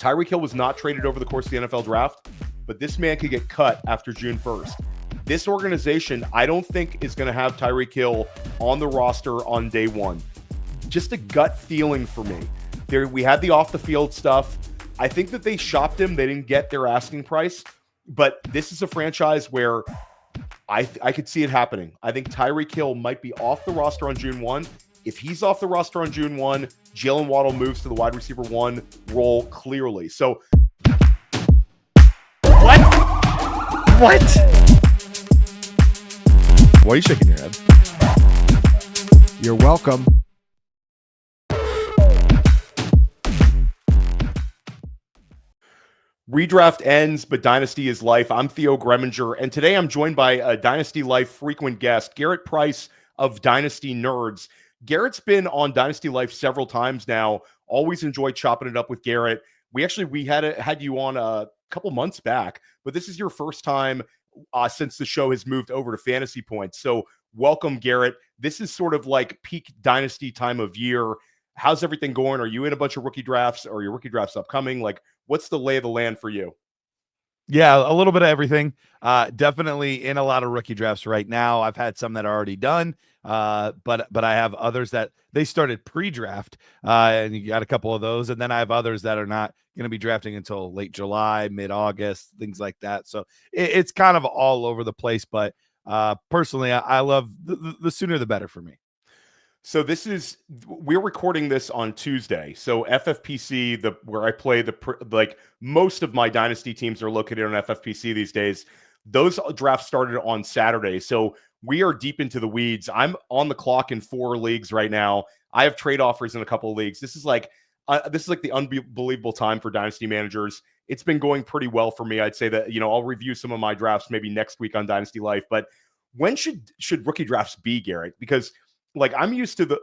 Tyreek Hill was not traded over the course of the NFL draft, but this man could get cut after June 1st. This organization, I don't think, is going to have Tyreek Hill on the roster on day one. Just a gut feeling for me. We had the off-the-field stuff. I think that they shopped him. They didn't get their asking price. But this is a franchise where I could see it happening. I think Tyreek Hill might be off the roster on June 1. If he's off the roster on June 1, Jaylen Waddle moves to the wide receiver 1 role clearly. So, what? Why are you shaking your head? You're welcome. Redraft ends, but Dynasty is life. I'm Theo Greminger, and today I'm joined by a Dynasty Life frequent guest, Garrett Price of Dynasty Nerds. Garrett's been on Dynasty Life several times now. Always enjoy chopping it up with Garrett. We had you on a couple months back, but this is your first time since the show has moved over to FantasyPoints. So welcome, Garrett. This is sort of like peak Dynasty time of year. How's everything going? Are you in a bunch of rookie drafts? Or your rookie drafts upcoming? Like, what's the lay of the land for you? Yeah, a little bit of everything. Definitely in a lot of rookie drafts right now. I've had some that are already done, but I have others that they started pre-draft, and you got a couple of those. And then I have others that are not going to be drafting until late July, mid-August, things like that. So it's kind of all over the place. But personally, I love the sooner the better for me. So we're recording this on Tuesday. So FFPC, where I play most of my Dynasty teams are located on FFPC these days. Those drafts started on Saturday. So we are deep into the weeds. I'm on the clock in 4 leagues right now. I have trade offers in a couple of leagues. This is like the unbelievable time for Dynasty managers. It's been going pretty well for me. I'd say that, I'll review some of my drafts maybe next week on Dynasty Life. But when should rookie drafts be, Garrett? Because I'm used to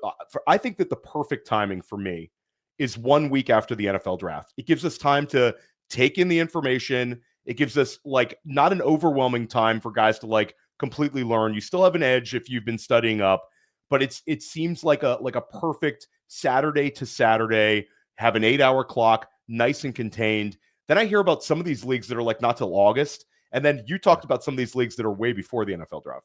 I think that the perfect timing for me is 1 week after the NFL draft. It gives us time to take in the information. It gives us not an overwhelming time for guys to completely learn. You still have an edge if you've been studying up, but it seems like a perfect Saturday to Saturday, have an 8-hour clock, nice and contained. Then I hear about some of these leagues that are not till August. And then you talked about some of these leagues that are way before the NFL draft.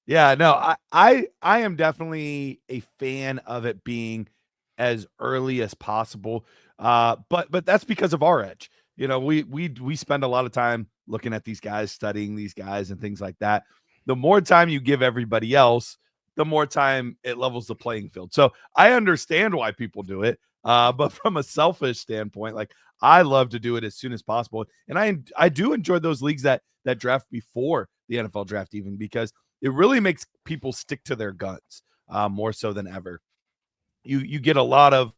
Yeah, no, I am definitely a fan of it being as early as possible. But that's because of our edge. We spend a lot of time looking at these guys, studying these guys and things like that. The more time you give everybody else, the more time it levels the playing field. So I understand why people do it. But from a selfish standpoint, I love to do it as soon as possible. And I do enjoy those leagues that draft before the NFL draft, even because it really makes people stick to their guns more so than ever. You get a lot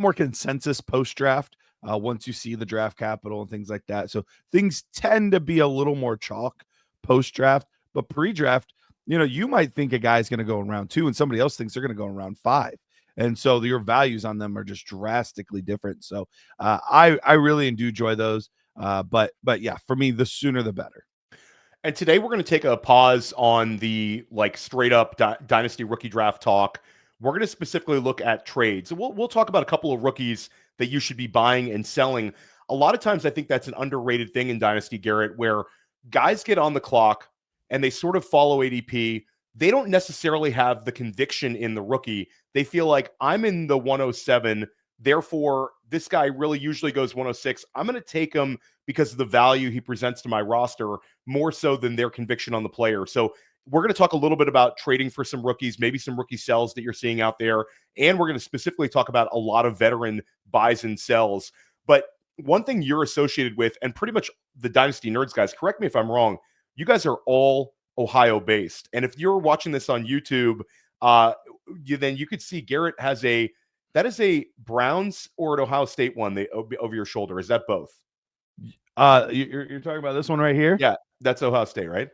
more consensus post-draft once you see the draft capital and things like that. So things tend to be a little more chalk post-draft, but pre-draft, you might think a guy's going to go in round 2 and somebody else thinks they're going to go in round 5. And so your values on them are just drastically different. So I really do enjoy those. But yeah, for me, the sooner the better. And today we're going to take a pause on the straight up Dynasty rookie draft talk. We're going to specifically look at trades. We'll talk about a couple of rookies that you should be buying and selling. A lot of times I think that's an underrated thing in Dynasty, Garrett, where guys get on the clock and they sort of follow ADP. They don't necessarily have the conviction in the rookie. They feel like I'm in the 107. Therefore, this guy really usually goes 106. I'm going to take him because of the value he presents to my roster more so than their conviction on the player. So we're going to talk a little bit about trading for some rookies, maybe some rookie sells that you're seeing out there. And we're going to specifically talk about a lot of veteran buys and sells. But one thing you're associated with, and pretty much the Dynasty Nerds guys, correct me if I'm wrong, you guys are all Ohio based. And if you're watching this on YouTube, then you could see Garrett has that is a Browns or an Ohio State one over your shoulder. Is that both? You're talking about this one right here? Yeah, that's Ohio State, right?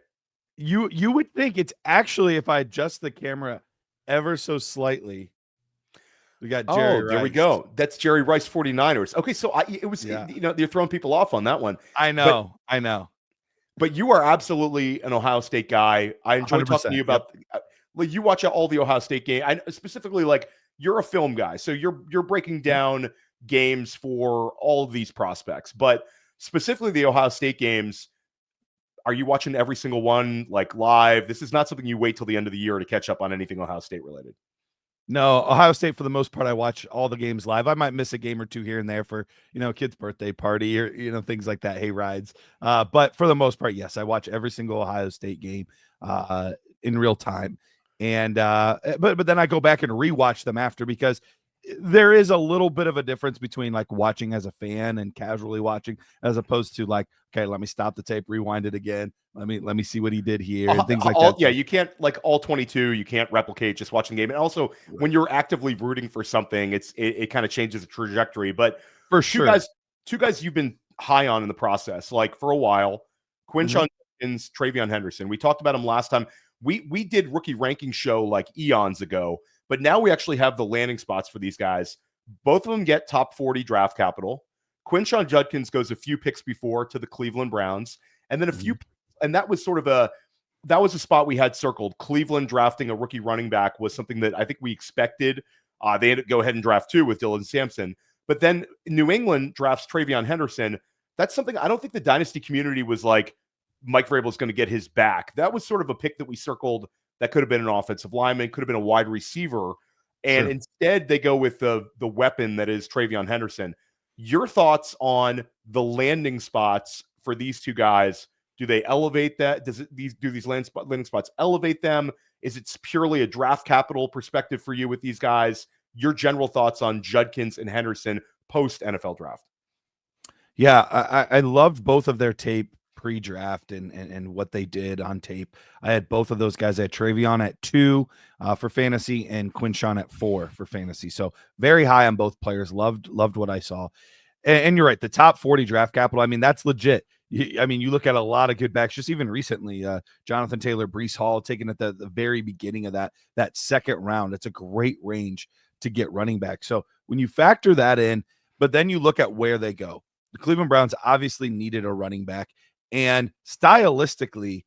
You would think it's actually, if I adjust the camera ever so slightly, we got Jerry Rice. There we go. That's Jerry Rice 49ers. Okay, so you're throwing people off on that one. I know. But you are absolutely an Ohio State guy. I enjoy talking to you about you watch all the Ohio State game. I specifically you're a film guy, so you're breaking down games for all of these prospects, but specifically the Ohio State games. Are you watching every single one like live? This is not something you wait till the end of the year to catch up on anything Ohio State related. No, Ohio State, for the most part, I watch all the games live. I might miss a game or two here and there for, a kid's birthday party or, things like that. Hay rides. But for the most part, yes, I watch every single Ohio State game in real time. And but then I go back and rewatch them after, because there is a little bit of a difference between like watching as a fan and casually watching, as opposed to like, okay, let me stop the tape, rewind it again. Let me see what he did here and things like that. Yeah, you can't, like, all 22, you can't replicate just watching the game. And also, when you're actively rooting for something, it kind of changes the trajectory. But for sure, two guys you've been high on in the process, like for a while, Quinshon, Judkins, TreVeyon Henderson. We talked about him last time. We did rookie ranking show like eons ago, but now we actually have the landing spots for these guys. Both of them get top 40 draft capital. Quinshon Judkins goes a few picks before to the Cleveland Browns, and then a few, and that was a spot we had circled. Cleveland drafting a rookie running back was something that I think we expected. They had to go ahead and draft 2 with Dylan Sampson, but then New England drafts TreVeyon Henderson. That's something I don't think the Dynasty community was like, Mike Vrabel is going to get his back. That was sort of a pick that we circled that could have been an offensive lineman, could have been a wide receiver. And instead they go with the weapon that is TreVeyon Henderson. Your thoughts on the landing spots for these two guys? Do they elevate that? Do these landing spots elevate them? Is it purely a draft capital perspective for you with these guys? Your general thoughts on Judkins and Henderson post NFL draft? Yeah, I loved both of their tape pre-draft and what they did on tape. I had both of those guys. I had TreVeyon at 2 for fantasy and Quinshon at 4 for fantasy. So very high on both players. Loved what I saw. And you're right, the top 40 draft capital, I mean, that's legit. You look at a lot of good backs, just even recently, Jonathan Taylor, Breece Hall, taken at the very beginning of that second round. It's a great range to get running back. So when you factor that in, but then you look at where they go. The Cleveland Browns obviously needed a running back. And stylistically,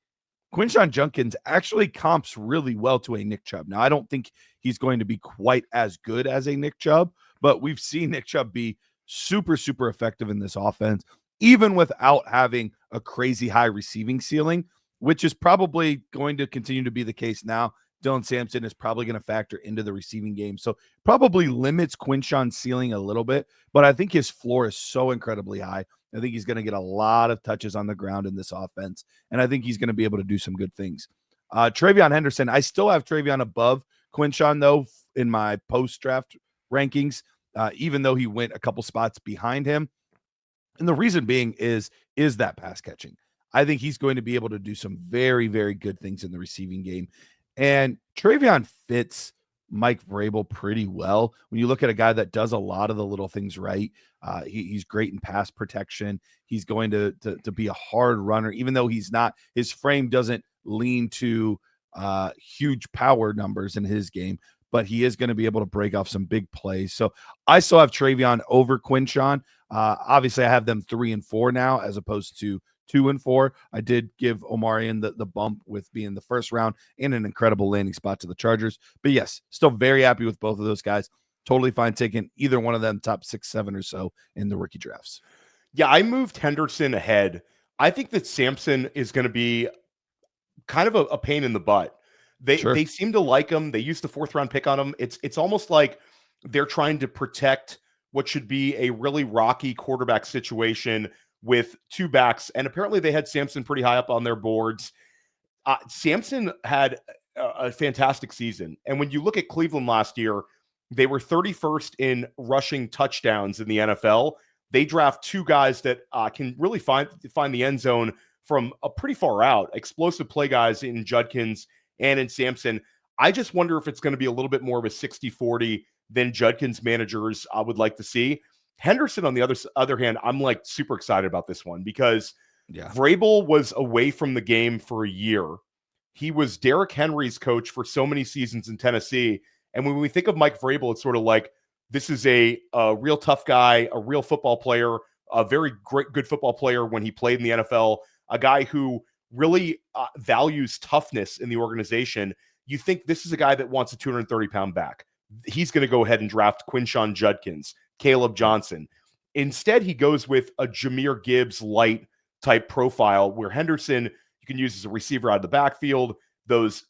Quinshon Judkins actually comps really well to a Nick Chubb. Now, I don't think he's going to be quite as good as a Nick Chubb, but we've seen Nick Chubb be super, super effective in this offense, even without having a crazy high receiving ceiling, which is probably going to continue to be the case now. Dylan Sampson is probably going to factor into the receiving game. So probably limits Quinshon's ceiling a little bit, but I think his floor is so incredibly high. I think he's going to get a lot of touches on the ground in this offense, and I think he's going to be able to do some good things. TreVeyon Henderson, I still have TreVeyon above Quinshon, though, in my post-draft rankings, even though he went a couple spots behind him. And the reason being is that pass catching. I think he's going to be able to do some very, very good things in the receiving game. And TreVeyon fits Mike Vrabel pretty well. When you look at a guy that does a lot of the little things right, he's great in pass protection. He's going to be a hard runner, even though he's not, his frame doesn't lean to huge power numbers in his game, but he is going to be able to break off some big plays. So I still have TreVeyon over Quinshon. Obviously I have them 3 and 4 now, as opposed to 2 and 4. I did give Omarion the bump with being the first round and an incredible landing spot to the Chargers. But yes, still very happy with both of those guys. Totally fine taking either one of them top 6, 7 or so in the rookie drafts. Yeah, I moved Henderson ahead. I think that Sampson is going to be kind of a pain in the butt. They seem to like him. They used the 4th round pick on him. It's almost like they're trying to protect what should be a really rocky quarterback situation with 2 backs, and apparently they had Sampson pretty high up on their boards. Sampson had a fantastic season, and when you look at Cleveland last year, they were 31st in rushing touchdowns in the NFL. They draft 2 guys that can really find the end zone from a pretty far out, explosive play guys in Judkins and in Sampson. I just wonder if it's going to be a little bit more of a 60-40 than Judkins managers would like to see. Henderson, on the other hand, I'm like super excited about this one because Vrabel was away from the game for a year. He was Derrick Henry's coach for so many seasons in Tennessee. And when we think of Mike Vrabel, it's sort of like this is a real tough guy, a real football player, a very good football player when he played in the NFL, a guy who really values toughness in the organization. You think this is a guy that wants a 230-pound back. He's going to go ahead and draft Quinshon Judkins. Caleb Johnson. Instead, he goes with a Jahmyr Gibbs light type profile where Henderson you can use as a receiver out of the backfield. Those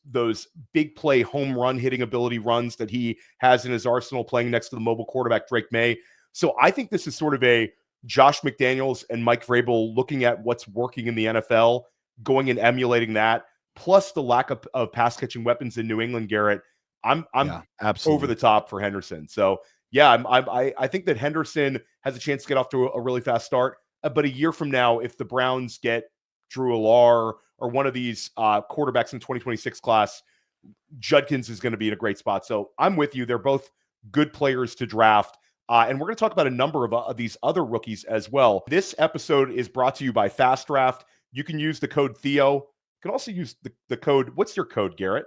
big play home run hitting ability runs that he has in his arsenal playing next to the mobile quarterback Drake May. So I think this is sort of a Josh McDaniels and Mike Vrabel looking at what's working in the NFL, going and emulating that, plus the lack of pass catching weapons in New England, Garrett. I'm absolutely over the top for Henderson. So yeah, I think that Henderson has a chance to get off to a really fast start. But a year from now, if the Browns get Drew Alar or one of these quarterbacks in 2026 class, Judkins is going to be in a great spot. So I'm with you. They're both good players to draft. And we're going to talk about a number of these other rookies as well. This episode is brought to you by Fast Draft. You can use the code Theo. You can also use the code. What's your code, Garrett?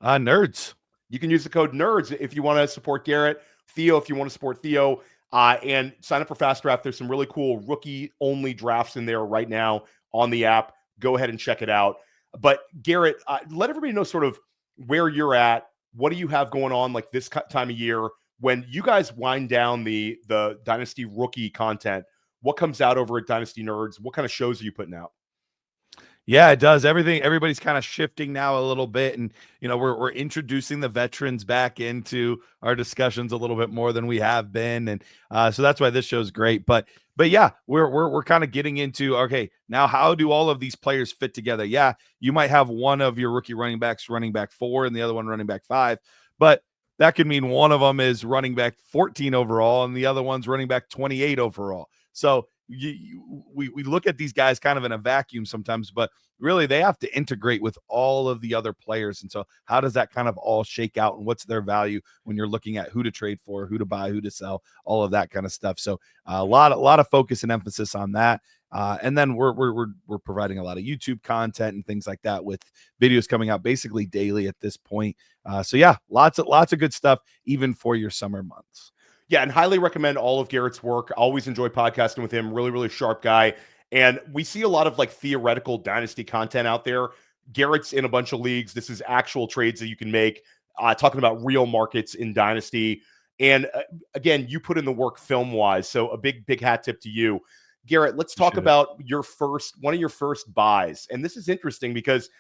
Nerds. You can use the code NERDS if you want to support Garrett. Theo, if you want to support Theo. And sign up for Fast Draft. There's some really cool rookie-only drafts in there right now on the app. Go ahead and check it out. But Garrett, let everybody know sort of where you're at. What do you have going on like this time of year when you guys wind down the Dynasty rookie content? What comes out over at Dynasty Nerds? What kind of shows are you putting out? Yeah, it does. Everybody's kind of shifting now a little bit. And, we're introducing the veterans back into our discussions a little bit more than we have been. And so that's why this show's great. But yeah, we're kind of getting into, okay, now how do all of these players fit together? Yeah, you might have one of your rookie running backs running back 4 and the other one running back 5. But that could mean one of them is running back 14 overall and the other one's running back 28 overall. So we look at these guys kind of in a vacuum sometimes, but really they have to integrate with all of the other players. And so how does that kind of all shake out and what's their value when you're looking at who to trade for, who to buy, who to sell, all of that kind of stuff. So a lot of focus and emphasis on that. And then we're providing a lot of YouTube content and things like that with videos coming out basically daily at this point. So yeah, lots of good stuff, even for your summer months. Yeah, and highly recommend all of Garrett's work. Always enjoy podcasting with him. Really, really sharp guy. And we see a lot of like theoretical Dynasty content out there. Garrett's in a bunch of leagues. This is actual trades that you can make, talking about real markets in Dynasty. And again, you put in the work film-wise. So a big hat tip to you. Garrett, let's talk about one of your first buys. And this is interesting because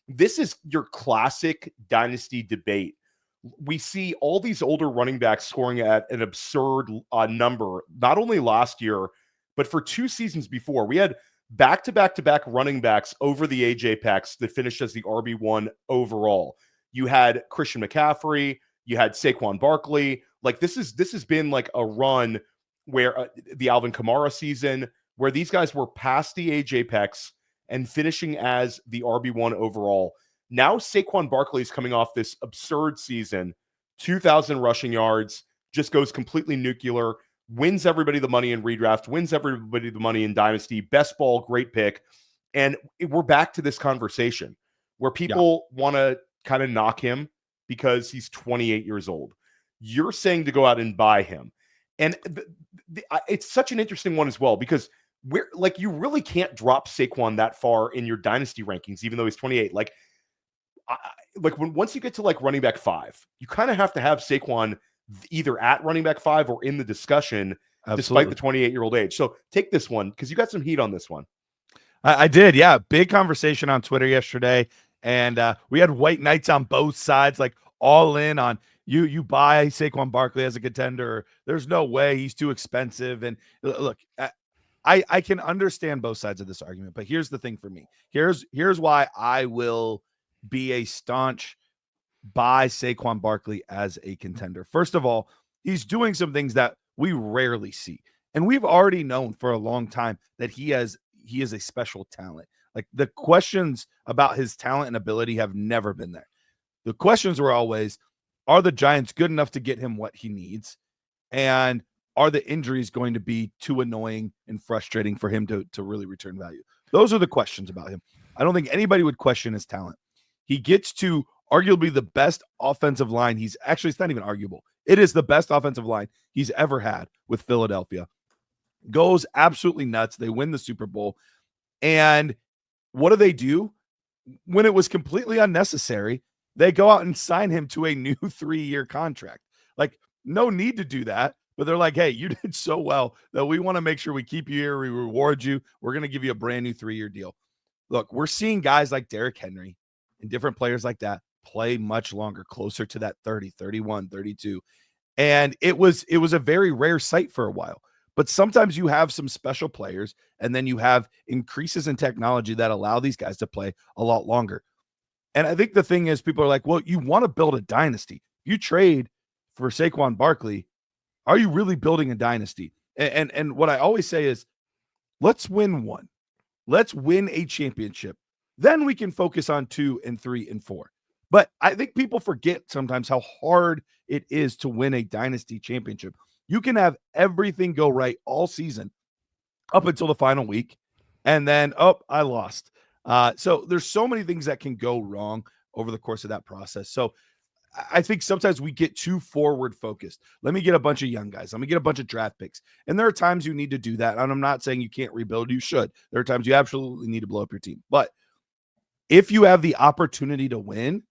this is your classic Dynasty debate. We see all these older running backs scoring at an absurd number, not only last year, but for 2 seasons before. We had back-to-back running backs over the age apex that finished as the RB1 overall. You had Christian McCaffrey, you had Saquon Barkley. Like this has been like a run where the Alvin Kamara season, where these guys were past the age apex and finishing as the RB1 overall. Now Saquon Barkley is coming off this absurd season, 2,000 rushing yards, just goes completely nuclear, wins everybody the money in redraft, wins everybody the money in Dynasty, best ball, great pick. And we're back to this conversation where people want to kind of knock him because he's 28 years old. You're saying to go out and buy him. And it's such an interesting one as well, because you really can't drop Saquon that far in your Dynasty rankings, even though he's 28. Once you get to running back 5, you kind of have to have Saquon either at running back 5 or in the discussion, despite the 28-year-old age. So take this one because you got some heat on this one. I did. Yeah. Big conversation on Twitter yesterday. And we had white knights on both sides, like all in on you buy Saquon Barkley as a contender. There's no way, he's too expensive. And look, I can understand both sides of this argument, but here's the thing for me. Here's why I will be a staunch buy Saquon Barkley as a contender. First of all, he's doing some things that we rarely see. And we've already known for a long time that he is a special talent. Like, the questions about his talent and ability have never been there. The questions were always, are the Giants good enough to get him what he needs? And are the injuries going to be too annoying and frustrating for him to really return value? Those are the questions about him. I don't think anybody would question his talent. He gets to arguably the best offensive line. It's not even arguable. It is the best offensive line he's ever had with Philadelphia. Goes absolutely nuts. They win the Super Bowl. And what do? When it was completely unnecessary, they go out and sign him to a new 3-year contract. Like, no need to do that. but they're like, hey, you did so well that we want to make sure we keep you here. We reward you. We're going to give you a brand new 3-year deal. Look, we're seeing guys like Derrick Henry and different players like that play much longer, closer to that 30, 31, 32. And it was a very rare sight for a while. But sometimes you have some special players, and then you have increases in technology that allow these guys to play a lot longer. And I think the thing is, people are like, well, you want to build a dynasty. You trade for Saquon Barkley. Are you really building a dynasty? And what I always say is, let's win one. Let's win a championship. Then we can focus on 2 and 3 and 4. But I think people forget sometimes how hard it is to win a dynasty championship. You can have everything go right all season up until the final week, and then, I lost. So there's so many things that can go wrong over the course of that process. So I think sometimes we get too forward focused. Let me get a bunch of young guys. Let me get a bunch of draft picks. And there are times you need to do that. And I'm not saying you can't rebuild. You should. There are times you absolutely need to blow up your team. But if you have the opportunity to win,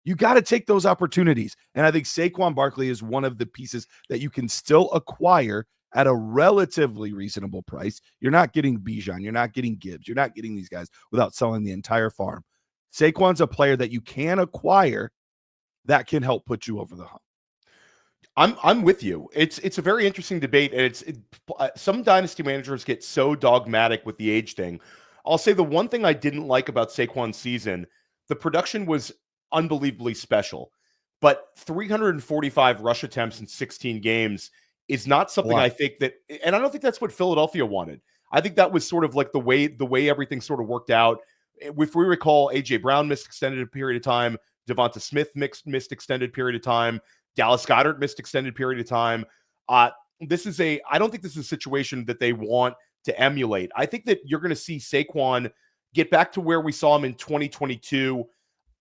you got to take those opportunities. And I think Saquon Barkley is one of the pieces that you can still acquire at a relatively reasonable price. You're not getting Bijan. You're not getting Gibbs. You're not getting these guys without selling the entire farm. Saquon's a player that you can acquire that can help put you over the hump. I'm with you. It's a very interesting debate, and some dynasty managers get so dogmatic with the age thing. I'll say the one thing I didn't like about Saquon's season, the production was unbelievably special, but 345 rush attempts in 16 games is not something I think that, and I don't think that's what Philadelphia wanted. I think that was sort of like the way everything sort of worked out. If we recall, AJ Brown missed extended period of time, Devonta Smith missed extended period of time, Dallas Goedert missed extended period of time. I don't think this is a situation that they want to emulate. I think that you're going to see Saquon get back to where we saw him in 2022,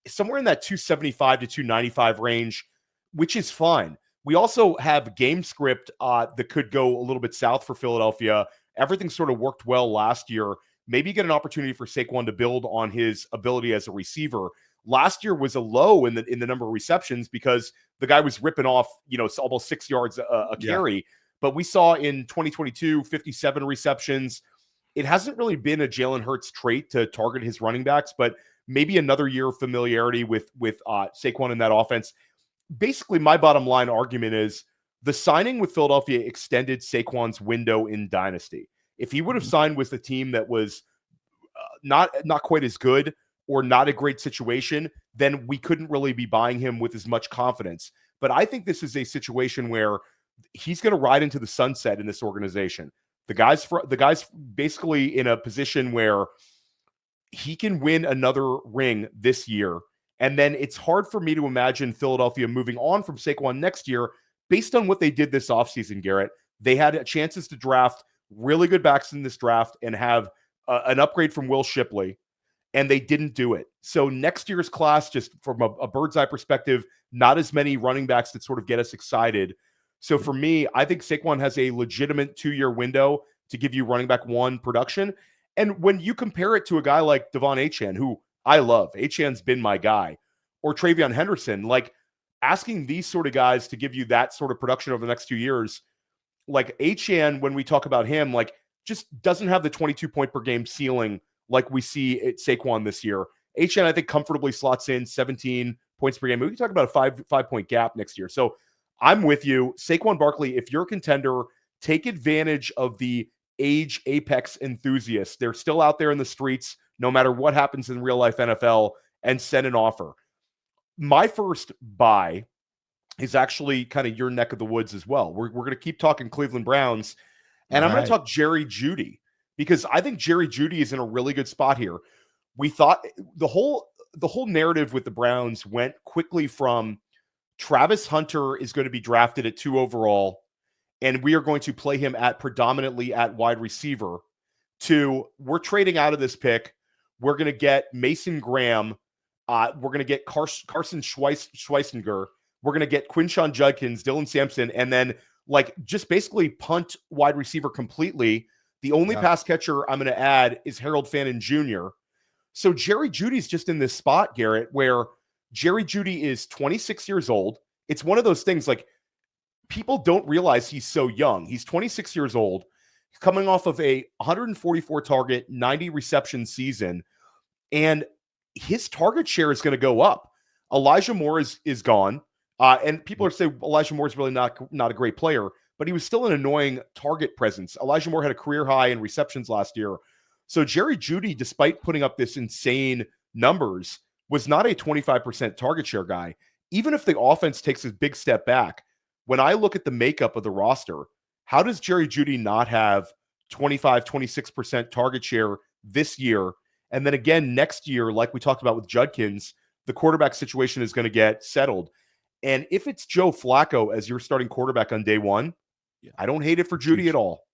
somewhere in that 275 to 295 range, which is fine. We also have game script that could go a little bit south for Philadelphia. Everything sort of worked well last year. Maybe get an opportunity for Saquon to build on his ability as a receiver. Last year was a low in the number of receptions because the guy was ripping off, almost 6 yards a carry. Yeah. But we saw in 2022, 57 receptions. It hasn't really been a Jalen Hurts trait to target his running backs, but maybe another year of familiarity with Saquon in that offense. Basically, my bottom line argument is the signing with Philadelphia extended Saquon's window in Dynasty. If he would have signed with a team that was not quite as good or not a great situation, then we couldn't really be buying him with as much confidence. But I think this is a situation where he's going to ride into the sunset in this organization. The guy's basically in a position where he can win another ring this year. And then it's hard for me to imagine Philadelphia moving on from Saquon next year based on what they did this offseason, Garrett. They had chances to draft really good backs in this draft and have an upgrade from Will Shipley, and they didn't do it. So next year's class, just from a bird's eye perspective, not as many running backs that sort of get us excited. So for me, I think Saquon has a legitimate 2-year window to give you running back one production. And when you compare it to a guy like Devon Achane, who I love, Achane's been my guy, or TreVeyon Henderson, like asking these sort of guys to give you that sort of production over the next 2 years, like Achane, when we talk about him, like just doesn't have the 22 point per game ceiling like we see at Saquon this year. Achane, I think, comfortably slots in 17 points per game. We can talk about a five point gap next year. So I'm with you. Saquon Barkley, if you're a contender, take advantage of the age apex enthusiasts. They're still out there in the streets, no matter what happens in real life NFL, and send an offer. My first buy is actually kind of your neck of the woods as well. We're going to keep talking Cleveland Browns, and I'm going to talk Jerry Jeudy, because I think Jerry Jeudy is in a really good spot here. We thought the whole narrative with the Browns went quickly from Travis Hunter is going to be drafted at 2 overall, and we are going to play him predominantly at wide receiver, to we're trading out of this pick. We're going to get Mason Graham. We're going to get Carson Schweissinger. We're going to get Quinshon Judkins, Dylan Sampson, and then like just basically punt wide receiver completely. The only pass catcher I'm going to add is Harold Fannin Jr. So Jerry Jeudy's just in this spot, Garrett, where Jerry Jeudy is 26 years old. It's one of those things like people don't realize he's so young. He's 26 years old, coming off of a 144 target, 90 reception season, and his target share is going to go up. Elijah Moore is gone, and people are saying Elijah Moore is really not a great player, but he was still an annoying target presence. Elijah Moore had a career high in receptions last year. So Jerry Jeudy, despite putting up this insane numbers, was not a 25% target share guy. Even if the offense takes a big step back, when I look at the makeup of the roster, how does Jerry Jeudy not have 25, 26% target share this year? And then again, next year, like we talked about with Judkins, the quarterback situation is going to get settled. And if it's Joe Flacco as your starting quarterback on day one, I don't hate it for Jeudy at all.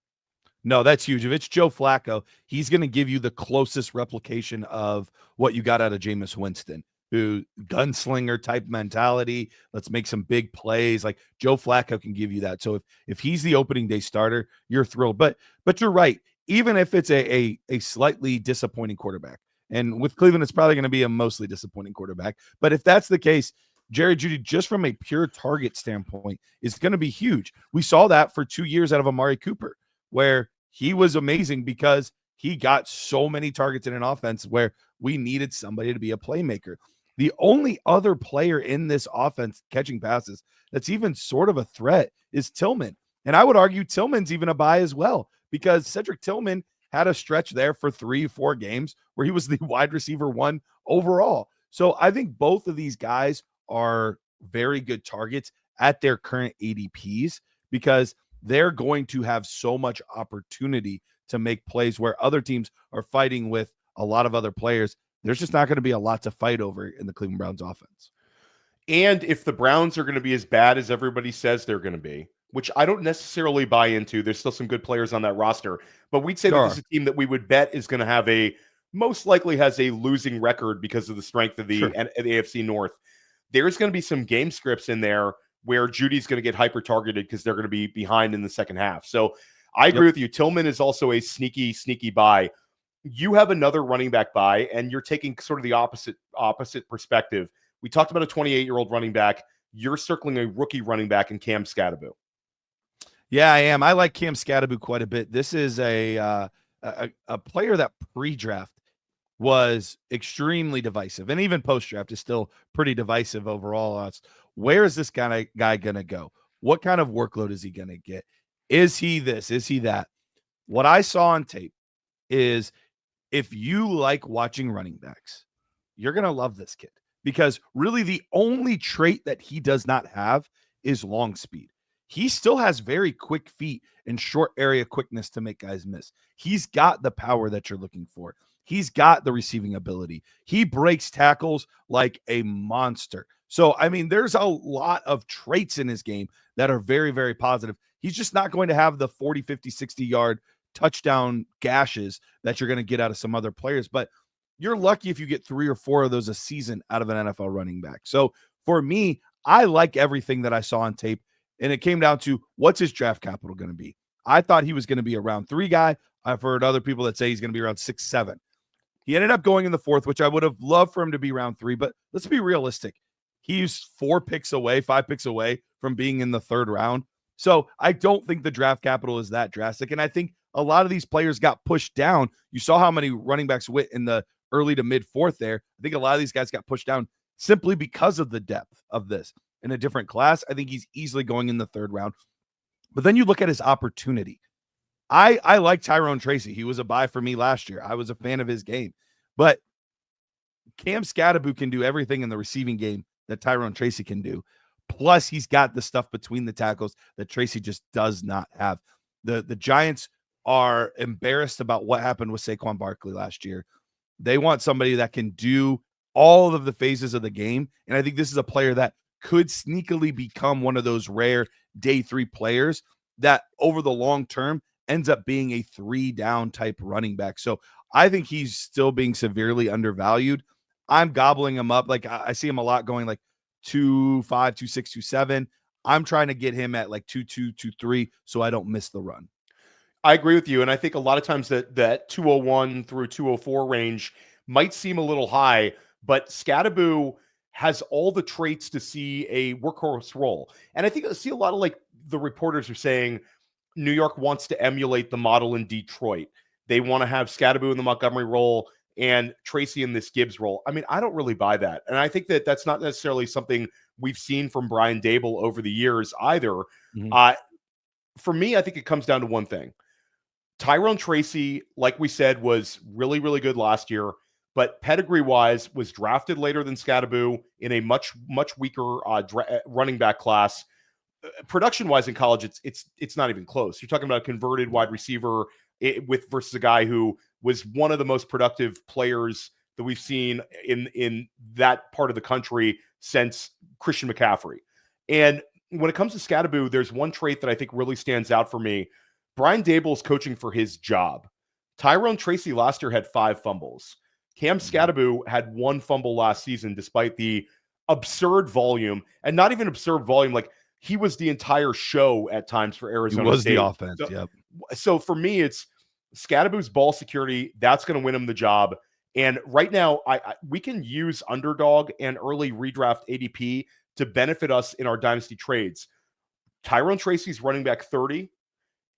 No, that's huge. If it's Joe Flacco, he's going to give you the closest replication of what you got out of Jameis Winston, who gunslinger type mentality. Let's make some big plays. Like Joe Flacco can give you that. So if he's the opening day starter, you're thrilled. But you're right. Even if it's a slightly disappointing quarterback, and with Cleveland, it's probably going to be a mostly disappointing quarterback. But if that's the case, Jerry Jeudy, just from a pure target standpoint, is going to be huge. We saw that for 2 years out of Amari Cooper, where he was amazing because he got so many targets in an offense where we needed somebody to be a playmaker. The only other player in this offense catching passes that's even sort of a threat is Tillman. And I would argue Tillman's even a buy as well, because Cedric Tillman had a stretch there for 3-4 games where he was the wide receiver 1 overall. So I think both of these guys are very good targets at their current ADPs, because they're going to have so much opportunity to make plays where other teams are fighting with a lot of other players. There's just not going to be a lot to fight over in the Cleveland Browns offense. And if the Browns are going to be as bad as everybody says they're going to be, which I don't necessarily buy into, there's still some good players on that roster, but we'd say that this is a team that we would bet is going to have most likely has a losing record because of the strength of the AFC North. There's going to be some game scripts in there where Judy's going to get hyper-targeted because they're going to be behind in the second half. So I agree with you. Tillman is also a sneaky buy. You have another running back buy, and you're taking sort of the opposite perspective. We talked about a 28-year-old running back. You're circling a rookie running back in Cam Skattebo. Yeah, I am. I like Cam Skattebo quite a bit. This is a player that pre-draft was extremely divisive, and even post-draft is still pretty divisive overall. Where is this guy going to go? What kind of workload is he going to get? Is he this? Is he that? What I saw on tape is, if you like watching running backs, you're going to love this kid, because really the only trait that he does not have is long speed. He still has very quick feet and short area quickness to make guys miss. He's got the power that you're looking for. He's got the receiving ability. He breaks tackles like a monster. So, I mean, there's a lot of traits in his game that are very, very positive. He's just not going to have the 40, 50, 60-yard touchdown gashes that you're going to get out of some other players. But you're lucky if you get 3 or 4 of those a season out of an NFL running back. So, for me, I like everything that I saw on tape. And it came down to, what's his draft capital going to be? I thought he was going to be a round 3 guy. I've heard other people that say he's going to be around 6, 7. He ended up going in the 4th, which I would have loved for him to be round 3. But let's be realistic. He's 5 picks away from being in the 3rd round. So I don't think the draft capital is that drastic. And I think a lot of these players got pushed down. You saw how many running backs went in the early to mid 4th there. I think a lot of these guys got pushed down simply because of the depth of this. In a different class, I think he's easily going in the 3rd round. But then you look at his opportunity. I like Tyrone Tracy. He was a buy for me last year. I was a fan of his game. But Cam Skattebo can do everything in the receiving game that Tyrone Tracy can do. Plus, he's got the stuff between the tackles that Tracy just does not have. The Giants are embarrassed about what happened with Saquon Barkley last year. They want somebody that can do all of the phases of the game. And I think this is a player that could sneakily become one of those rare day 3 players that over the long term ends up being a 3-down type running back. So I think he's still being severely undervalued. I'm gobbling him up. Like, I see him a lot going like 2.5, 2.6, 2.7. I'm trying to get him at like 2.2, 2.3 so I don't miss the run. I agree with you. And I think a lot of times that 201 through 204 range might seem a little high, but Skattebo has all the traits to see a workhorse role. And I think I see a lot of like the reporters are saying New York wants to emulate the model in Detroit. They want to have Skattebo in the Montgomery role and Tracy in this Gibbs role. I mean, I don't really buy that. And I think that that's not necessarily something we've seen from Brian Daboll over the years either. For me, I think it comes down to one thing. Tyrone Tracy, like we said, was really, really good last year, but pedigree-wise was drafted later than Skattebo in a much, much weaker running back class. Production-wise in college, it's not even close. You're talking about a converted wide receiver versus a guy who was one of the most productive players that we've seen in that part of the country since Christian McCaffrey. And when it comes to Skattebo, there's one trait that I think really stands out for me. Brian Daboll's coaching for his job. Tyrone Tracy last year had 5 fumbles. Cam Skattebo had 1 fumble last season, despite the absurd volume, and not even absurd volume. Like, he was the entire show at times for Arizona He was State. the offense. So for me, it's Skattebo's ball security. That's going to win him the job. And right now, we can use underdog and early redraft ADP to benefit us in our dynasty trades. Tyrone Tracy's running back 30,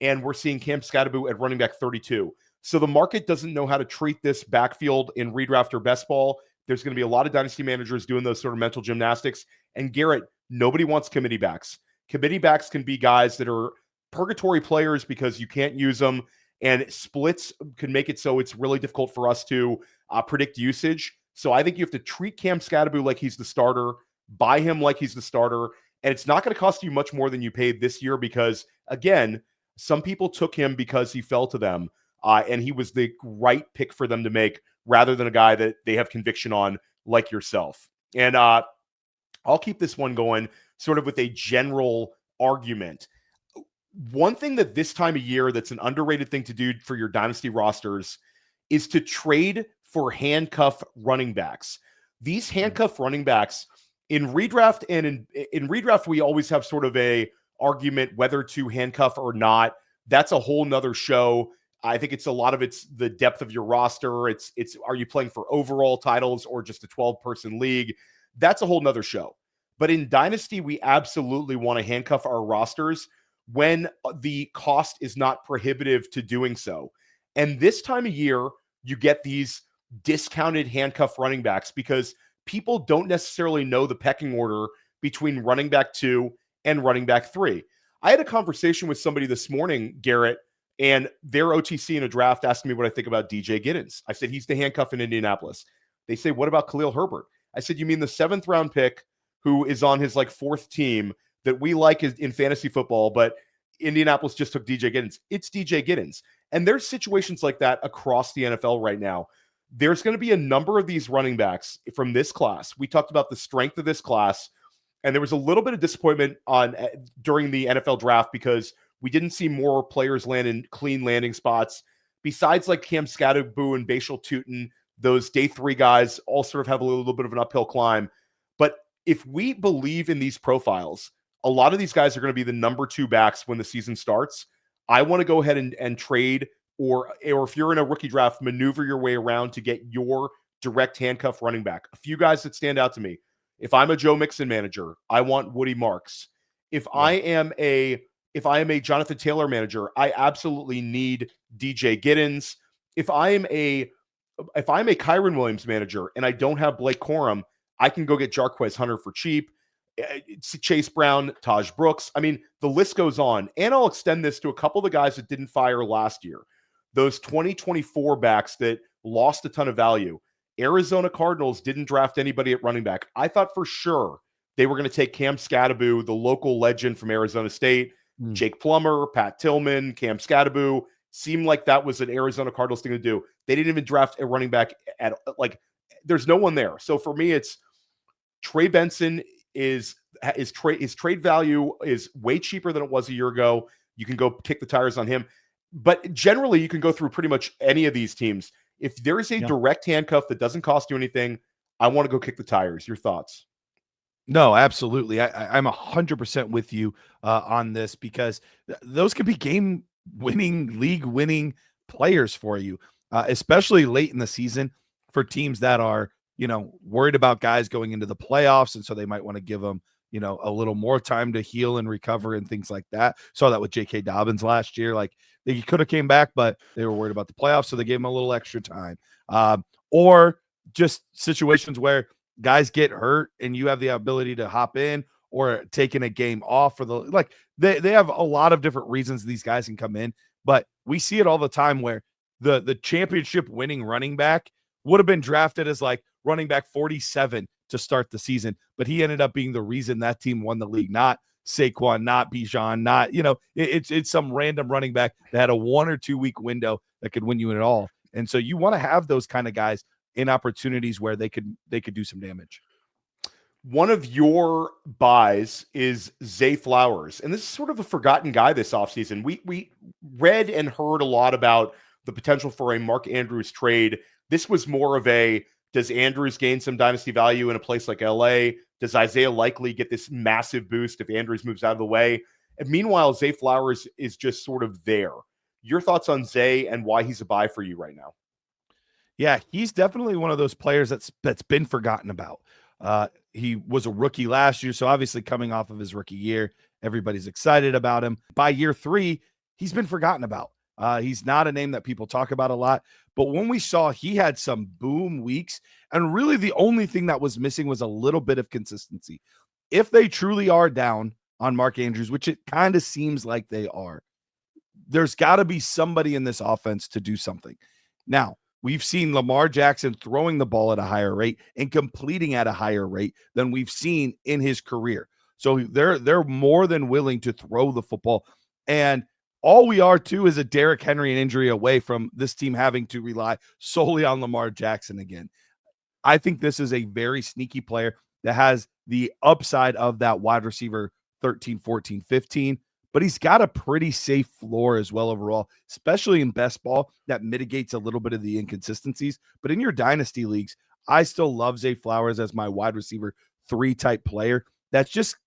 and we're seeing Cam Skattebo at running back 32. So the market doesn't know how to treat this backfield in redraft or best ball. There's going to be a lot of dynasty managers doing those sort of mental gymnastics. And Garrett, nobody wants committee backs. Committee backs can be guys that are purgatory players because you can't use them, and splits can make it so it's really difficult for us to predict usage. So I think you have to treat Cam Skattebo like he's the starter, buy him like he's the starter, and it's not going to cost you much more than you paid this year because, again, some people took him because he fell to them, and he was the right pick for them to make rather than a guy that they have conviction on like yourself. And I'll keep this one going sort of with a general argument. One thing that this time of year that's an underrated thing to do for your dynasty rosters is to trade for handcuff running backs. These handcuff running backs in redraft, and in redraft, we always have sort of a argument whether to handcuff or not. That's a whole nother show. I think it's the depth of your roster. It's are you playing for overall titles or just a 12-person league? That's a whole nother show. But in Dynasty, we absolutely want to handcuff our rosters when the cost is not prohibitive to doing so. And this time of year, you get these discounted handcuff running backs because people don't necessarily know the pecking order between running back 2 and running back 3. I had a conversation with somebody this morning, Garrett, and their OTC in a draft asked me what I think about DJ Giddens. I said, he's the handcuff in Indianapolis. They say, what about Khalil Herbert? I said, you mean the 7th round pick who is on his 4th team that we like in fantasy football, but Indianapolis just took DJ Giddens. It's DJ Giddens. And there's situations like that across the NFL right now. There's going to be a number of these running backs from this class. We talked about the strength of this class, and there was a little bit of disappointment during the NFL draft because we didn't see more players land in clean landing spots. Besides Cam Skattebo and Bashal Tutin, those day 3 guys all sort of have a little bit of an uphill climb. But if we believe in these profiles, a lot of these guys are going to be the number 2 backs when the season starts. I want to go ahead and trade, or if you're in a rookie draft, maneuver your way around to get your direct handcuff running back. A few guys that stand out to me. If I'm a Joe Mixon manager, I want Woody Marks. If I am a Jonathan Taylor manager, I absolutely need DJ Giddens. If I am a Kyren Williams manager and I don't have Blake Corum, I can go get Jarquez Hunter for cheap. Chase Brown, Taj Brooks. I mean, the list goes on. And I'll extend this to a couple of the guys that didn't fire last year. Those 2024 backs that lost a ton of value. Arizona Cardinals didn't draft anybody at running back. I thought for sure they were going to take Cam Skattebo, the local legend from Arizona State, Jake Plummer, Pat Tillman, Cam Skattebo. Seemed like that was an Arizona Cardinals thing to do. They didn't even draft a running back at there's no one there. So for me, it's Trey Benson his trade value is way cheaper than it was a year ago. You can go kick the tires on him. But generally, you can go through pretty much any of these teams. If there is a direct handcuff that doesn't cost you anything, I want to go kick the tires. Your thoughts? No, absolutely. I'm 100% with you on this because those could be game-winning, league-winning players for you, especially late in the season for teams that are worried about guys going into the playoffs. And so they might want to give them, a little more time to heal and recover and things like that. Saw that with J.K. Dobbins last year. Like, they could have came back, but they were worried about the playoffs, so they gave him a little extra time. Or just situations where guys get hurt and you have the ability to hop in, or taking a game off for they have a lot of different reasons these guys can come in, but we see it all the time where the championship winning running back would have been drafted as like running back 47 to start the season, but he ended up being the reason that team won the league, not Saquon, not Bijan, not, it's some random running back that had a 1 or 2 week window that could win you it all. And so you want to have those kind of guys in opportunities where they could do some damage. One of your buys is Zay Flowers, and this is sort of a forgotten guy this offseason. We read and heard a lot about the potential for a Mark Andrews trade. This was more of a, does Andrews gain some dynasty value in a place like LA? Does Isaiah likely get this massive boost if Andrews moves out of the way? And meanwhile, Zay Flowers is just sort of there. Your thoughts on Zay and why he's a buy for you right now? Yeah, he's definitely one of those players that's been forgotten about. He was a rookie last year, so obviously coming off of his rookie year, everybody's excited about him. By year 3, he's been forgotten about. He's not a name that people talk about a lot, but when we saw he had some boom weeks, and really the only thing that was missing was a little bit of consistency. If they truly are down on Mark Andrews, which it kind of seems like they are, there's got to be somebody in this offense to do something. Now, we've seen Lamar Jackson throwing the ball at a higher rate and completing at a higher rate than we've seen in his career. So they're more than willing to throw the football. And all we are too is a Derrick Henry injury away from this team having to rely solely on Lamar Jackson again. I think this is a very sneaky player that has the upside of that wide receiver 13, 14, 15. But he's got a pretty safe floor as well overall, especially in best ball. That mitigates a little bit of the inconsistencies. But in your dynasty leagues, I still love Zay Flowers as my wide receiver 3 type player. That's just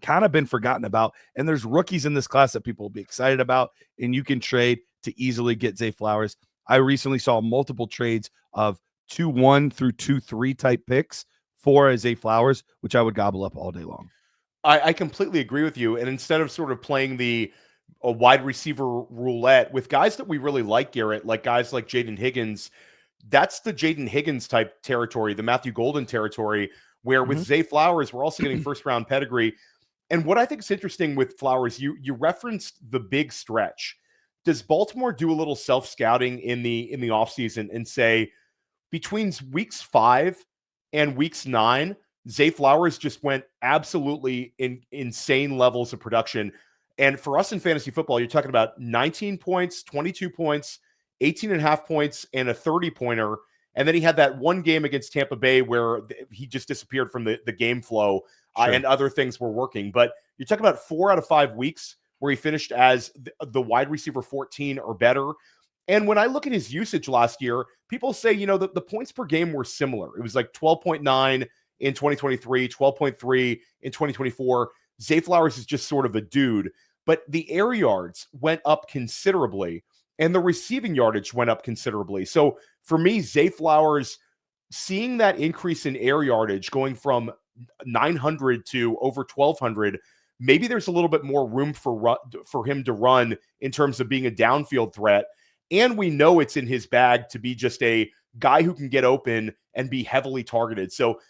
kind of been forgotten about. And there's rookies in this class that people will be excited about, and you can trade to easily get Zay Flowers. I recently saw multiple trades of 2-1 through 2-3 type picks for Zay Flowers, which I would gobble up all day long. I completely agree with you. And instead of sort of playing a wide receiver roulette with guys that we really like, Garrett, like guys like Jaden Higgins, that's the Jaden Higgins type territory, the Matthew Golden territory, where with Zay Flowers, we're also getting first round pedigree. And what I think is interesting with Flowers, you referenced the big stretch. Does Baltimore do a little self-scouting in the offseason and say, between weeks 5 and weeks 9, Zay Flowers just went absolutely insane levels of production. And for us in fantasy football, you're talking about 19 points, 22 points, 18.5 points, and a 30-pointer. And then he had that one game against Tampa Bay where he just disappeared from the game flow, and other things were working. But you're talking about 4 out of 5 weeks where he finished as the wide receiver 14 or better. And when I look at his usage last year, people say, the points per game were similar. It was like 12.9 in 2023, 12.3 in 2024. Zay Flowers is just sort of a dude, but the air yards went up considerably and the receiving yardage went up considerably. So for me, Zay Flowers, seeing that increase in air yardage going from 900 to over 1,200, maybe there's a little bit more room for him to run in terms of being a downfield threat. And we know it's in his bag to be just a guy who can get open and be heavily targeted. So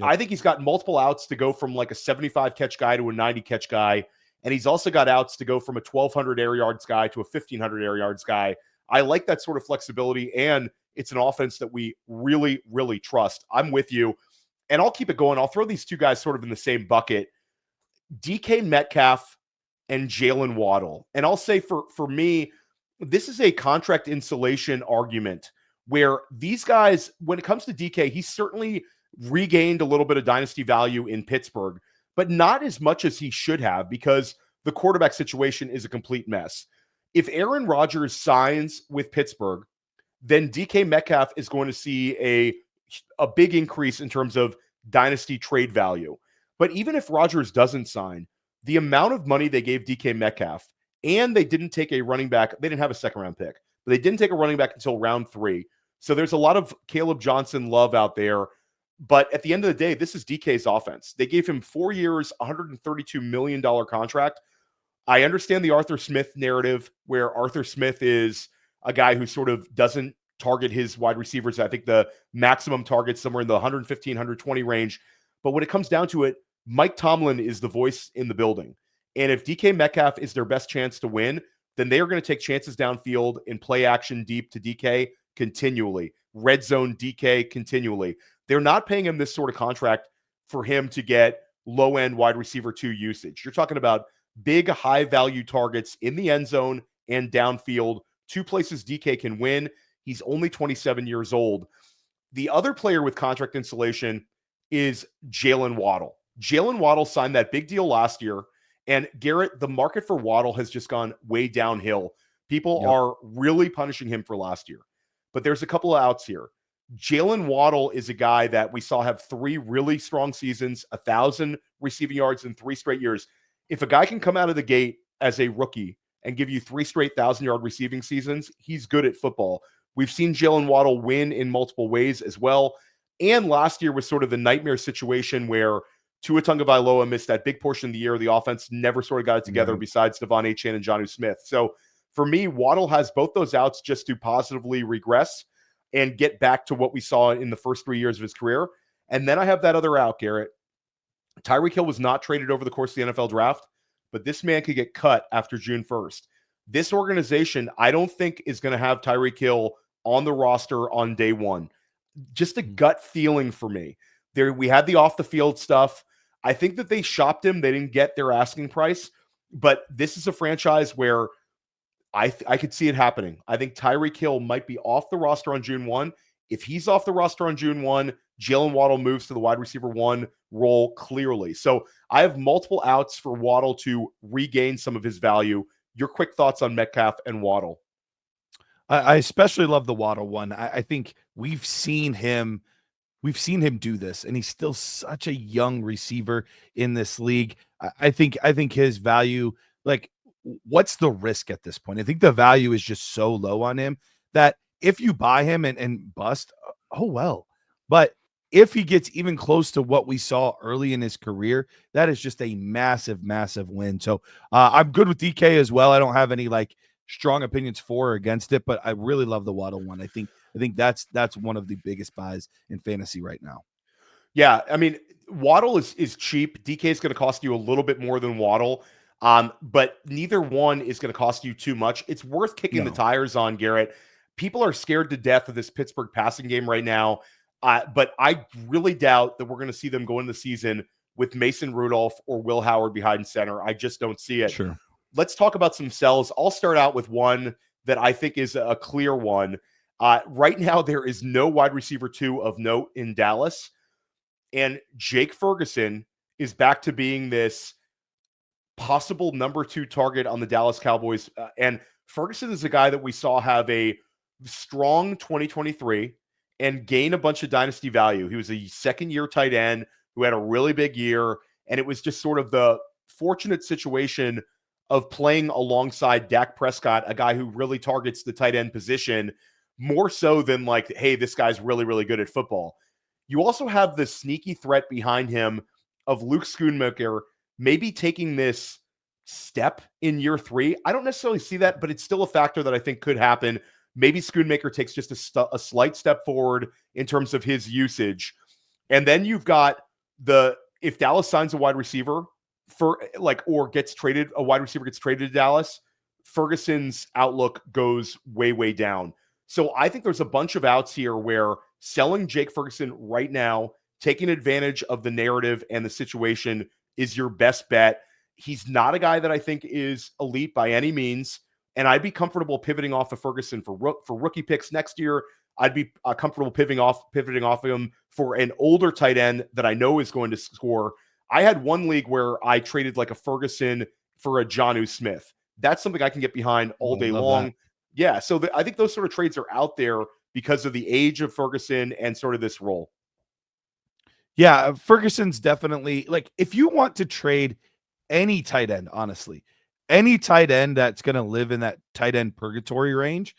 I think he's got multiple outs to go from like a 75 catch guy to a 90 catch guy. And he's also got outs to go from a 1,200 air yards guy to a 1,500 air yards guy. I like that sort of flexibility. And it's an offense that we really, really trust. I'm with you. And I'll keep it going. I'll throw these two guys sort of in the same bucket. DK Metcalf and Jaylen Waddle. And I'll say for me, this is a contract insulation argument where these guys, when it comes to DK, he's certainly regained a little bit of dynasty value in Pittsburgh, but not as much as he should have because the quarterback situation is a complete mess. If Aaron Rodgers signs with Pittsburgh, then DK Metcalf is going to see a big increase in terms of dynasty trade value. But even if Rodgers doesn't sign, the amount of money they gave DK Metcalf, and they didn't take a running back, they didn't have a second round pick, but they didn't take a running back until round 3. So there's a lot of Caleb Johnson love out there. But at the end of the day, this is DK's offense. They gave him 4 years, $132 million contract. I understand the Arthur Smith narrative, where Arthur Smith is a guy who sort of doesn't target his wide receivers. I think the maximum target's somewhere in the 115, 120 range. But when it comes down to it, Mike Tomlin is the voice in the building. And if DK Metcalf is their best chance to win, then they are going to take chances downfield and play action deep to DK continually. Red zone DK continually. They're not paying him this sort of contract for him to get low-end wide receiver 2 usage. You're talking about big, high-value targets in the end zone and downfield, 2 places DK can win. He's only 27 years old. The other player with contract insulation is Jaylen Waddle. Jaylen Waddle signed that big deal last year. And Garrett, the market for Waddle has just gone way downhill. People are really punishing him for last year. But there's a couple of outs here. Jaylen Waddle is a guy that we saw have 3 really strong seasons, 1,000 receiving yards in 3 straight years. If a guy can come out of the gate as a rookie and give you 3 straight 1,000-yard receiving seasons, he's good at football. We've seen Jaylen Waddle win in multiple ways as well. And last year was sort of the nightmare situation where Tua Tagovailoa missed that big portion of the year. The offense never sort of got it together besides Devon Achane and Jonnu Smith. So for me, Waddle has both those outs just to positively regress and get back to what we saw in the first 3 years of his career. And then I have that other out, Garrett. Tyreek Hill was not traded over the course of the NFL draft, but this man could get cut after June 1st. This organization, I don't think, is going to have Tyreek Hill on the roster on day one. Just a gut feeling for me. We had the off-the-field stuff. I think that they shopped him. They didn't get their asking price, but this is a franchise where I could see it happening. I think Tyreek Hill might be off the roster on June 1. If he's off the roster on June 1, Jaylen Waddle moves to the wide receiver 1 role clearly. So I have multiple outs for Waddle to regain some of his value. Your quick thoughts on Metcalf and Waddle? I especially love the Waddle one. I think we've seen him do this, and he's still such a young receiver in this league. I think his value, like, what's the risk at this point? I think the value is just so low on him that if you buy him and bust, oh well. But if he gets even close to what we saw early in his career, that is just a massive, massive win. So I'm good with DK as well. I don't have any strong opinions for or against it, but I really love the Waddle one. I think that's one of the biggest buys in fantasy right now. Yeah, I mean, Waddle is cheap. DK is going to cost you a little bit more than Waddle, but neither one is going to cost you too much. It's worth kicking the tires on, Garrett. People are scared to death of this Pittsburgh passing game right now, but I really doubt that we're going to see them go into the season with Mason Rudolph or Will Howard behind center. I just don't see it. Sure. Let's talk about some sells. I'll start out with one that I think is a clear one. Right now, there is no wide receiver 2 of note in Dallas. And Jake Ferguson is back to being this possible number 2 target on the Dallas Cowboys. And Ferguson is a guy that we saw have a strong 2023 and gain a bunch of dynasty value. He was a second-year tight end who had a really big year. And it was just sort of the fortunate situation of playing alongside Dak Prescott, a guy who really targets the tight end position more so than hey, this guy's really, really good at football. You also have the sneaky threat behind him of Luke Schoonmaker maybe taking this step in year 3. I don't necessarily see that, but it's still a factor that I think could happen. Maybe Schoonmaker takes just a slight step forward in terms of his usage. And then you've got if Dallas signs a wide receiver or gets traded, a wide receiver gets traded to Dallas, Ferguson's outlook goes way, way down. So I think there's a bunch of outs here where selling Jake Ferguson right now, taking advantage of the narrative and the situation is your best bet. He's not a guy that I think is elite by any means, and I'd be comfortable pivoting off of Ferguson for rookie picks next year. I'd be comfortable pivoting off of him for an older tight end that I know is going to score. I had one league where I traded a Ferguson for a Jonnu Smith. That's something I can get behind all day long. That. Yeah, so I think those sort of trades are out there because of the age of Ferguson and sort of this role. Yeah, Ferguson's definitely if you want to trade any tight end, honestly, any tight end that's going to live in that tight end purgatory range,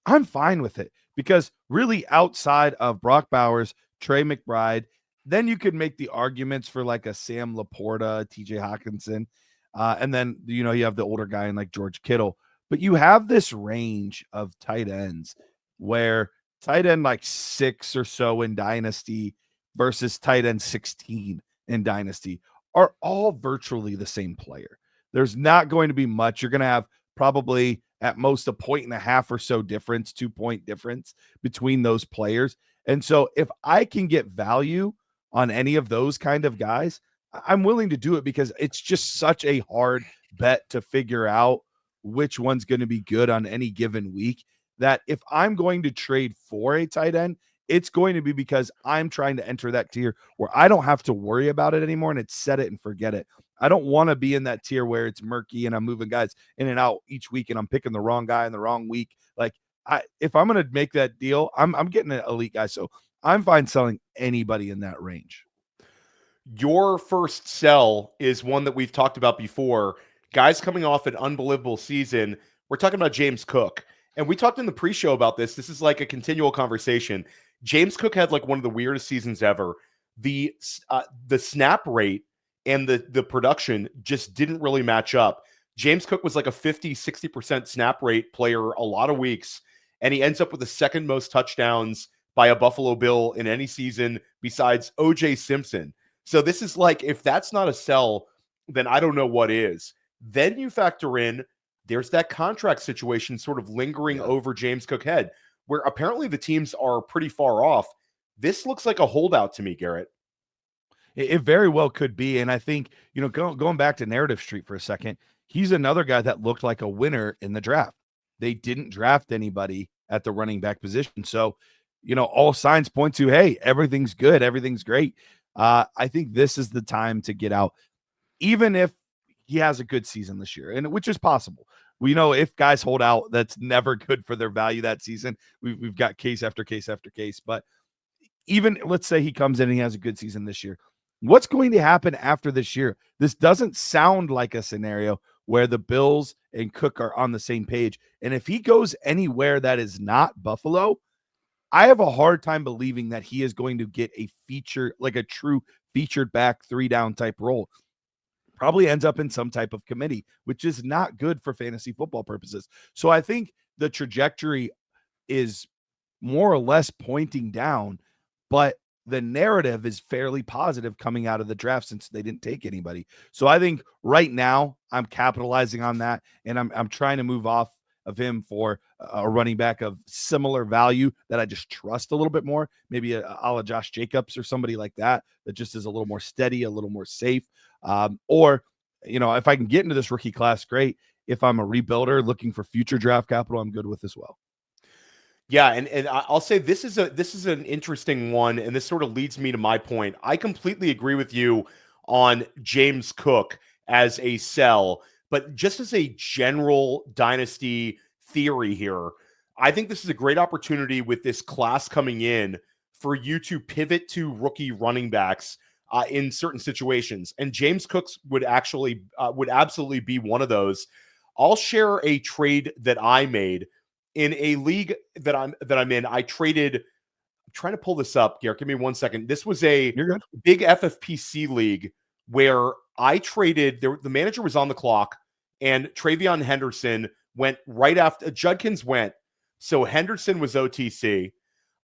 I'm fine with it because really outside of Brock Bowers, Trey McBride, then you could make the arguments for like a Sam Laporta, TJ Hawkinson. And then, you have the older guy in like George Kittle. But you have this range of tight ends where tight end like 6 or so in Dynasty versus tight end 16 in Dynasty are all virtually the same player. There's not going to be much. You're going to have probably at most 1.5 or so difference, 2-point difference between those players. And so if I can get value on any of those kind of guys, I'm willing to do it because it's just such a hard bet to figure out which one's going to be good on any given week, that if I'm going to trade for a tight end, it's going to be because I'm trying to enter that tier where I don't have to worry about it anymore and it's set it and forget it. I don't want to be in that tier where it's murky and I'm moving guys in and out each week and I'm picking the wrong guy in the wrong week. Like if I'm going to make that deal, I'm getting an elite guy. So I'm fine selling anybody in that range. Your first sell is one that we've talked about before. Guys coming off an unbelievable season. We're talking about James Cook. And we talked in the pre-show about this. This is like a continual conversation. James Cook had like one of the weirdest seasons ever. The snap rate and the production just didn't really match up. James Cook was like a 50-60% snap rate player a lot of weeks, and he ends up with the second most touchdowns by a Buffalo Bill in any season besides O.J. Simpson. So this is like, if that's not a sell, then I don't know what is. Then you factor in there's that contract situation sort of lingering over James Cook's head, where apparently the teams are pretty far off. This looks like a holdout to me, Garrett. It very well could be. And I think, going back to Narrative Street for a second, he's another guy that looked like a winner in the draft. They didn't draft anybody at the running back position. So, all signs point to, hey, everything's good. Everything's great. I think this is the time to get out, even if he has a good season this year, and which is possible. We know if guys hold out, that's never good for their value that season. We've got case after case after case. But even let's say he comes in and he has a good season this year, what's going to happen after this year? This doesn't sound like a scenario where the Bills and Cook are on the same page. And if he goes anywhere that is not Buffalo, I have a hard time believing that he is going to get a feature, like a true featured back 3-down type role. Probably ends up in some type of committee, which is not good for fantasy football purposes. So I think the trajectory is more or less pointing down, but the narrative is fairly positive coming out of the draft since they didn't take anybody. So I think right now I'm capitalizing on that, and I'm trying to move off of him for a running back of similar value that I just trust a little bit more, maybe a la Josh Jacobs or somebody like that just is a little more steady, a little more safe. Or, if I can get into this rookie class, great. If I'm a rebuilder looking for future draft capital, I'm good with as well. Yeah, and I'll say this is an interesting one, and this sort of leads me to my point. I completely agree with you on James Cook as a sell, but just as a general dynasty theory here, I think this is a great opportunity with this class coming in for you to pivot to rookie running backs in certain situations. And James Cook's would absolutely be one of those. I'll share a trade that I made in a league that I'm in. I traded. I'm trying to pull this up, Garrett. Give me 1 second. This was a big FFPC league where I traded. The manager was on the clock, and TreVeyon Henderson went right after Judkins went. So Henderson was OTC.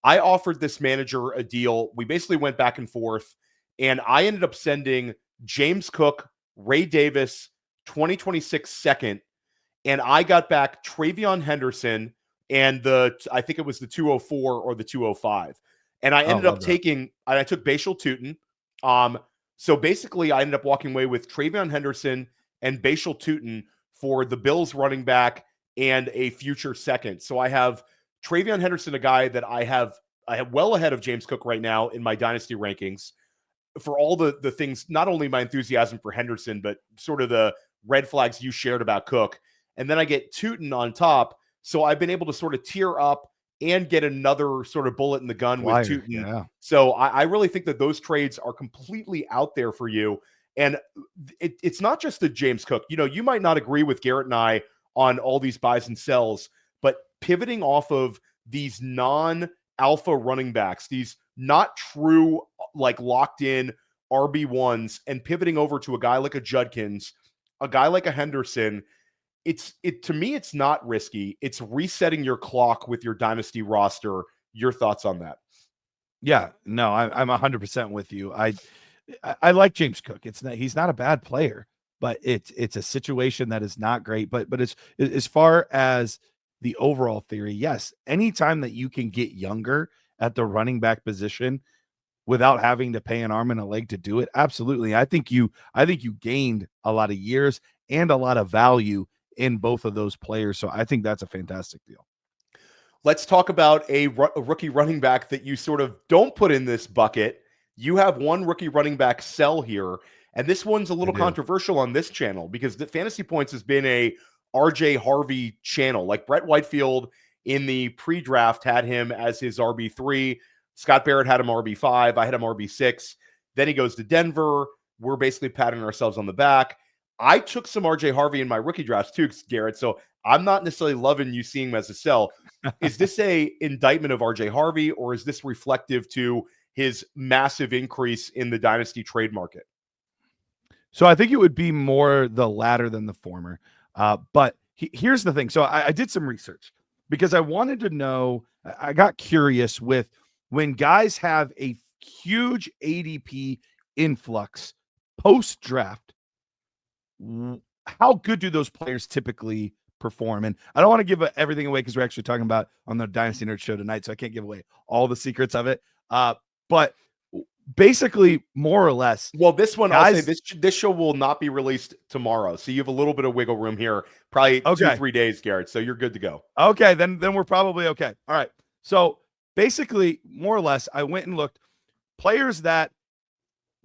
I offered this manager a deal. We basically went back and forth, and I ended up sending James Cook, Ray Davis, 2026 second, and I got back TreVeyon Henderson and I think it was the 204 or the 205. And I ended up taking, and I took Bashal Tutin. So basically I ended up walking away with TreVeyon Henderson and Bashal Tutin for the Bills running back and a future second. So I have TreVeyon Henderson, a guy that I have well ahead of James Cook right now in my dynasty rankings for all the things, not only my enthusiasm for Henderson, but sort of the red flags you shared about Cook. And then I get Tutin on top. So I've been able to sort of tier up and get another sort of bullet in the gun with Tutin. Yeah. So I really think that those trades are completely out there for you. And it's not just the James Cook. You might not agree with Garrett and I on all these buys and sells, but pivoting off of these non-alpha running backs, these not true like locked in RB1s and pivoting over to a guy like a Judkins, a guy like a Henderson, to me, it's not risky. It's resetting your clock with your dynasty roster. Your thoughts on that? Yeah, no, I'm 100% with you. I like James Cook. He's not a bad player, but it's a situation that is not great. But it's, as far as the overall theory, yes, anytime that you can get younger at the running back position without having to pay an arm and a leg to do it, absolutely. I think you gained a lot of years and a lot of value in both of those players. So I think that's a fantastic deal. Let's talk about a rookie running back that you sort of don't put in this bucket. You have one rookie running back sell here, and this one's a little controversial on this channel because the Fantasy Points has been a RJ Harvey channel. Like Brett Whitefield in the pre-draft had him as his RB3. Scott Barrett had him RB5. I had him RB6. Then he goes to Denver. We're basically patting ourselves on the back. I took some RJ Harvey in my rookie drafts too, Garrett. So I'm not necessarily loving you seeing him as a sell. Is this a indictment of RJ Harvey, or is this reflective to his massive increase in the dynasty trade market? So I think it would be more the latter than the former. But here's the thing. So I did some research because I wanted to know, I got curious with when guys have a huge ADP influx post-draft, how good do those players typically perform? And I don't want to give everything away because we're actually talking about on the Dynasty Nerd show tonight, so I can't give away all the secrets of it. But basically, more or less. Well, this one, guys, I'll say this show will not be released tomorrow, so you have a little bit of wiggle room here, probably 2-3 days, Garrett. So you're good to go. Okay, then we're probably okay. All right. So basically, more or less, I went and looked players that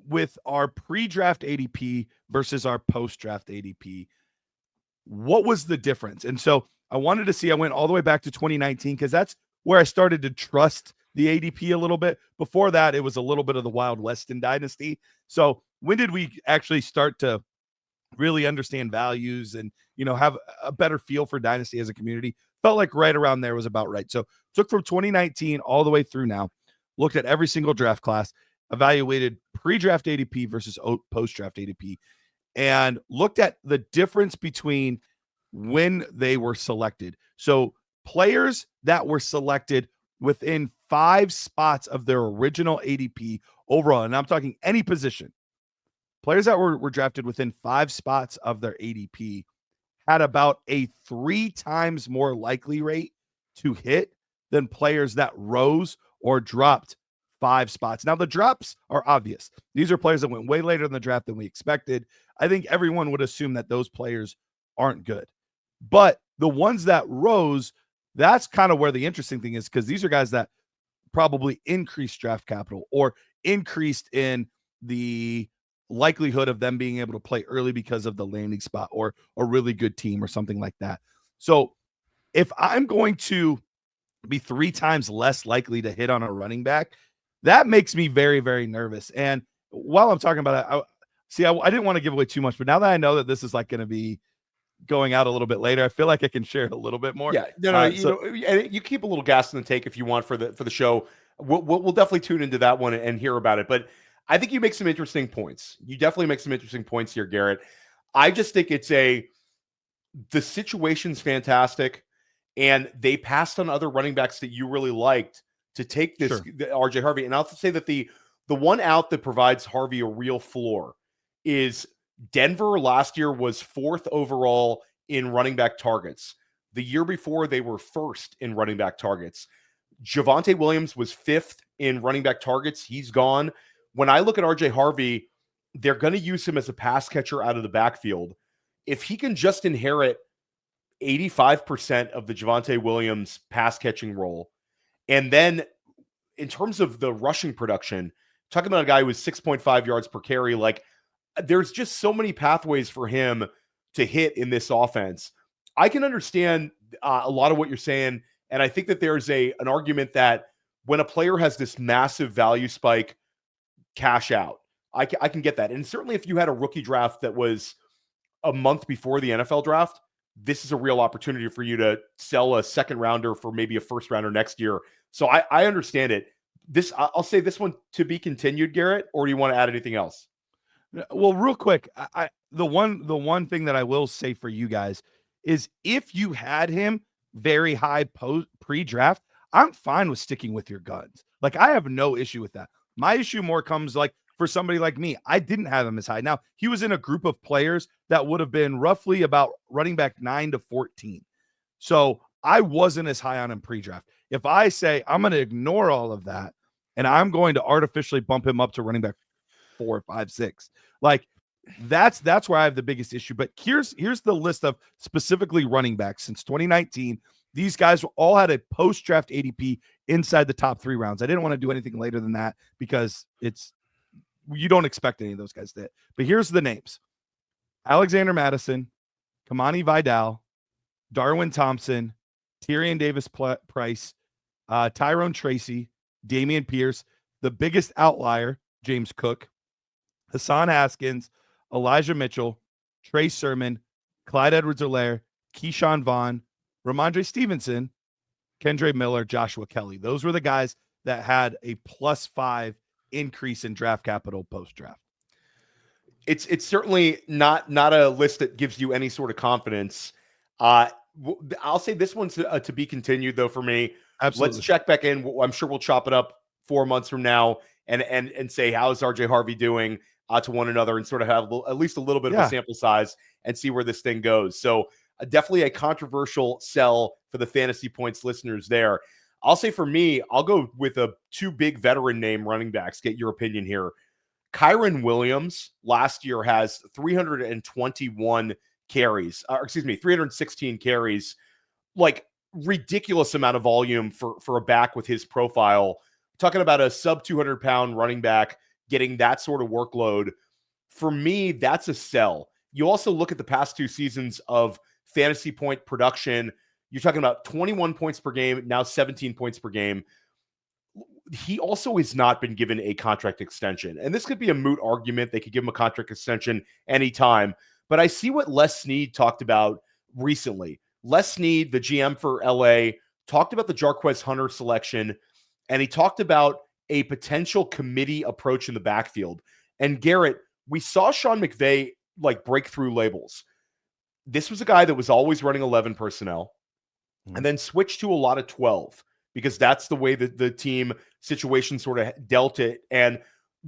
with our pre-draft ADP versus our post-draft ADP, what was the difference? And so I wanted to see, I went all the way back to 2019 because that's where I started to trust the ADP a little bit. Before that, it was a little bit of the Wild West in Dynasty. So when did we actually start to really understand values and, have a better feel for Dynasty as a community? Felt like right around there was about right. So took from 2019 all the way through now, looked at every single draft class, evaluated pre-draft ADP versus post-draft ADP, and looked at the difference between when they were selected. So players that were selected within 5 spots of their original ADP overall, and I'm talking any position, players that were drafted within 5 spots of their ADP had about a 3 times more likely rate to hit than players that rose or dropped 5 spots. Now, the drops are obvious. These are players that went way later in the draft than we expected. I think everyone would assume that those players aren't good. But the ones that rose, that's kind of where the interesting thing is, because these are guys that probably increased draft capital or increased in the likelihood of them being able to play early because of the landing spot or a really good team or something like that. So if I'm going to be 3 times less likely to hit on a running back, that makes me very, very nervous. And while I'm talking about it, I didn't want to give away too much, but now that I know that this is like going to be going out a little bit later, I feel like I can share a little bit more. Yeah, you keep a little gas in the tank if you want for the show. We'll definitely tune into that one and hear about it. But I think you make some interesting points. You definitely make some interesting points here, Garrett. I just think the situation's fantastic, and they passed on other running backs that you really liked to take this RJ Harvey. And I'll say that the one out that provides Harvey a real floor is Denver last year was 4th overall in running back targets. The year before, they were 1st in running back targets. Javonte Williams was 5th in running back targets. He's gone. When I look at RJ Harvey, they're going to use him as a pass catcher out of the backfield. If he can just inherit 85% of the Javonte Williams pass catching role, and then in terms of the rushing production, talking about a guy who was 6.5 yards per carry, like there's just so many pathways for him to hit in this offense. I can understand a lot of what you're saying. And I think that there's an argument that when a player has this massive value spike, cash out. I can get that. And certainly if you had a rookie draft that was a month before the NFL draft, this is a real opportunity for you to sell a second rounder for maybe a first rounder next year. So I understand it. I'll say this one to be continued, Garrett, or do you want to add anything else? Well, real quick, the one thing that I will say for you guys is if you had him very high pre-draft, I'm fine with sticking with your guns. Like, I have no issue with that. My issue more comes like for somebody like me. I didn't have him as high. Now, he was in a group of players that would have been roughly about running back 9 to 14. So I wasn't as high on him pre-draft. If I say I'm going to ignore all of that and I'm going to artificially bump him up to running back 4, 5, 6, like that's where I have the biggest issue. But here's the list of specifically running backs since 2019. These guys all had a post-draft ADP inside the top 3 rounds. I didn't want to do anything later than that because you don't expect any of those guys to hit. But here's the names: Alexander Madison, Kamani Vidal, Darwin Thompson, Tyrion Davis-Price, Tyrone Tracy, Damian Pierce, the biggest outlier, James Cook, Hassan Haskins, Elijah Mitchell, Trey Sermon, Clyde Edwards-Helaire, Keyshawn Vaughn, Ramondre Stevenson, Kendre Miller, Joshua Kelly. Those were the guys that had a +5 increase in draft capital post-draft. It's certainly not a list that gives you any sort of confidence. I'll say this one's to be continued, though, for me. Absolutely. Let's check back in. I'm sure we'll chop it up 4 months from now and say, how's RJ Harvey doing to one another, and sort of have at least a little bit of a sample size and see where this thing goes. So definitely a controversial sell for the Fantasy Points listeners there. I'll say for me, I'll go with 2 big veteran name running backs. Get your opinion here. Kyren Williams last year has 321 carries, 316 carries, like ridiculous amount of volume for a back with his profile. Talking about a sub 200-pound running back getting that sort of workload. For me, that's a sell. You also look at the past 2 seasons of fantasy point production. You're talking about 21 points per game, now 17 points per game. He also has not been given a contract extension. And this could be a moot argument. They could give him a contract extension anytime. But I see what Les Snead talked about recently. Les Snead, the GM for LA, talked about the Jarquez Hunter selection, and he talked about a potential committee approach in the backfield. And Garrett, we saw Sean McVay like break through labels. This was a guy that was always running 11 personnel and then switched to a lot of 12 because that's the way that the team situation sort of dealt it. And